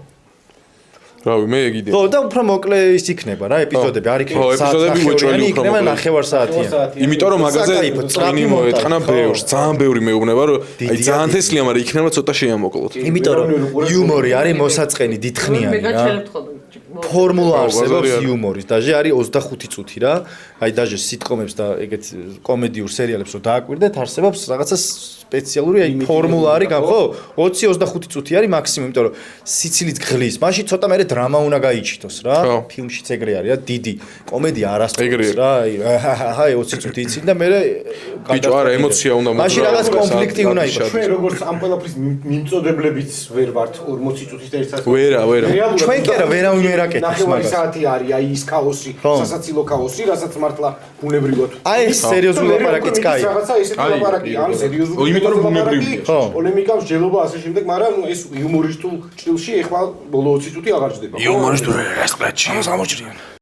რავი, მე ეგ იდეა. ხო, და უფრო მოკლე ის იქნება რა, ეპიზოდები, არ იქნება ეპიზოდები უეჭველი უფრო იქნება მოკლე. 9 საათიანი. იმიტომ რომ მაგაზე საკაიფო, წვენი წრაფი მოეთანა ხო. ბევრს, ძალიან ბევრი მეუბნება რომ აი ძალიან თესლია, მაგრამ იქნება ცოტა შეამოკლოთ. იმიტომ რომ იუმორი არის მოსაწყენი, დიდხნიანი მე რა. გაჩერებთ ხოლმე. ფორმულა ხო, არსებობს ბაზარი არის. იუმორის. დაჟე არის 25 წუთი რა. აი დაჟე სიტკომებს და ეგეთ კომედიურ სერიალებს რო დააკვირდეთ, არსებობს რაღაცა სპეციალური აი ფორმულა არის, ხო? 20-25 წუთი არის მაქსიმუმ, იმიტომ რომ სიცილით გღლის. მაშინ ცოტა მე დრამა უნდა გაიჩითოს რა. ხო. ფილმშიც ეგრე არის რა, დიდი კომედია ეგრე არასწორს არის. რა. აი 20 წუთი იცით და მე ბიჭო, არა, ემოცია უნდა მოძრაობა. მაშინ რაღაც კონფლიქტი უნდა იყოს. ჩვენ როგორც ამ ყველაფრის მიმწოდებლებიც ვერ ვართ 40 წუთის და 1 საათი. ვერა. ჩვენ კი არა ვერავინ ვერ აკეთებს ნახევარი მაგას. საათი არის აი ის ქაოსი, ხო. სასაცილო ქაოსი, რასაც მართლა ბუნებრივად. აი ეს სერიოზული ლაპარაკიც კაი. რაღაცა ესეთი კაი, ლაპარაკი, კი, ან კი. სერიოზული. იმიტომ რომ ბუნებრივია. ხო. პოლემიკა, მსჯელობა ასე შემდეგ, მაგრამ ეს იუმორისტულ ჭრილში ეხლა ბოლო 20 წუთი აღარ ჯდება. იუმორისტული რესპექტი. ამას ამოჭრიან.